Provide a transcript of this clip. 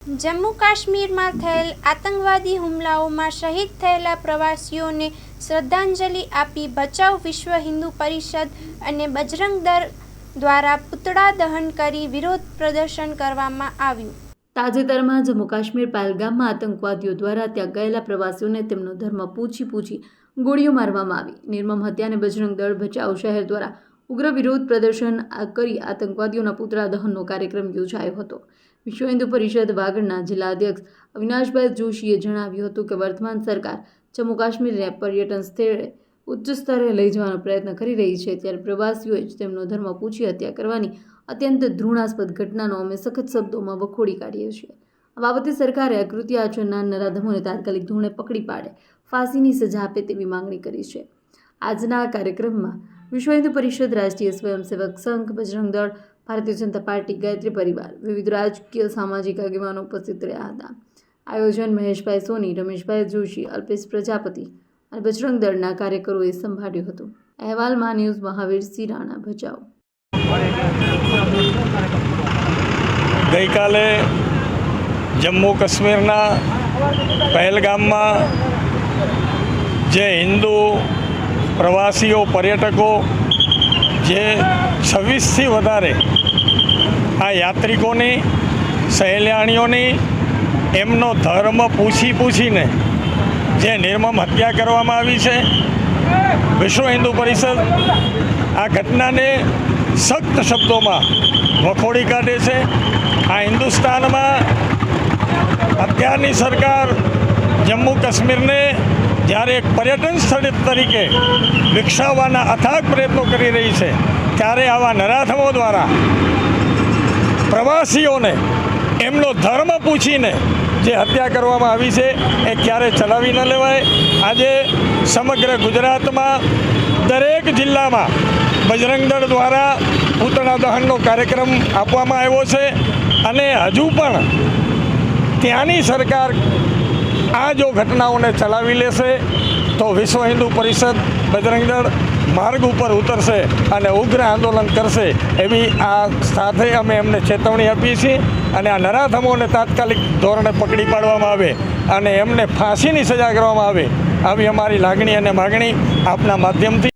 જમ્મુ કાશ્મીરમાં થયેલ આતંકવાદી હુમલાઓમાં શહીદ થયેલા પ્રવાસીઓને શ્રદ્ધાંજલિ આપી ભચાઉ વિશ્વ હિન્દુ પરિષદ અને બજરંગ દળ દ્વારા પૂતળા દહન કરી વિરોધ પ્રદર્શન કરવામાં આવ્યું। તાજેતરમાં જમ્મુ કાશ્મીર પહેલગામમાં આતંકવાદીઓ દ્વારા ત્યાં ગયેલા પ્રવાસીઓને તેમનો ધર્મ પૂછી ગોળીઓ મારવામાં આવી। નિર્મમ હત્યાને બજરંગ દળ ભચાઉ શહેર દ્વારા ઉગ્ર વિરોધ પ્રદર્શન કરી આતંકવાદીઓના પૂતળા દહનનો કાર્યક્રમ યોજાયો હતો। વિશ્વ હિન્દુ પરિષદ વાગડના જિલ્લા અધ્યક્ષ અવિનાશભાઈ જોશીએ જણાવ્યું હતું કે વર્તમાન સરકાર જમ્મુ કાશ્મીરને પર્યટન સ્થળે ઉચ્ચ સ્તરે લઈ જવાનો પ્રયત્ન કરી રહી છે, ત્યારે પ્રવાસીઓએ જ તેમનો ધર્મ પૂછી હત્યા કરવાની અત્યંત ઘૃણાસ્પદ ઘટનાનો અમે સખત શબ્દોમાં વખોડી કાઢીએ છીએ। આ બાબતે સરકારે આ કૃત્ય આચરનાર નરાધમોને તાત્કાલિક ધોરણે પકડી પાડે ફાંસીની સજા આપે તેવી માંગણી કરી છે। આજના કાર્યક્રમમાં વિશ્વ હિન્દુ પરિષદ, રાષ્ટ્રીય સ્વયંસેવક સંઘ, બજરંગ દળ, ભારતીય જનતા પાર્ટી, ગાયત્રી પરિવાર, વિવિધ રાજકીય સામાજિક આગેવાનો ઉપસ્થિત રહ્યા હતા। આયોજન મહેશભાઈ સોની, રમેશભાઈ જોશી, અલ્પેશ પ્રજાપતિ અને બજરંગ દળના કાર્યકરોએ સંભાળ્યું હતું। અહેવાલ માં ન્યૂઝ મહાવીર સિરાણા, ભચાઉ। ગઈકાલે જમ્મુ કાશ્મીરના પહેલગામમાં જે હિન્દુ પ્રવાસીઓ પર્યટકો જે 26થી વધારે આ યાત્રિકોની સહેલાણીઓની એમનો ધર્મ પૂછીને જે નિર્મમ હત્યા કરવામાં આવી છે, વિશ્વ હિન્દુ પરિષદ આ ઘટનાને સખ્ત શબ્દોમાં વખોડી કાઢે છે। આ હિન્દુસ્તાનમાં અત્યારની સરકાર જમ્મુ કાશ્મીરને જ્યારે એક પર્યટન સ્થળ તરીકે વિકસાવવાના અથાગ પ્રયત્નો કરી રહી છે, ત્યારે આવા નરાધમો દ્વારા પ્રવાસીઓને એમનો ધર્મ પૂછીને જે હત્યા કરવામાં આવી છે એ ક્યારે ચલાવી ન લેવાય। આજે સમગ્ર ગુજરાતમાં દરેક જિલ્લામાં બજરંગ દળ દ્વારા પૂતળા દહનનો કાર્યક્રમ આપવામાં આવ્યો છે અને હજુ પણ ત્યાંની સરકાર આ જો ઘટનાઓને ચલાવી લેશે તો વિશ્વ હિન્દુ પરિષદ, બજરંગ દળ માર્ગ ઉપર ઉતરશે અને ઉગ્ર આંદોલન કરશે એવી આ સાથે અમે એમને ચેતવણી આપીએ છીએ અને આ નરાધમોને તાત્કાલિક ધોરણે પકડી પાડવામાં આવે અને એમને ફાંસીની સજા કરવામાં આવે આવી અમારી લાગણી અને માગણી આપના માધ્યમથી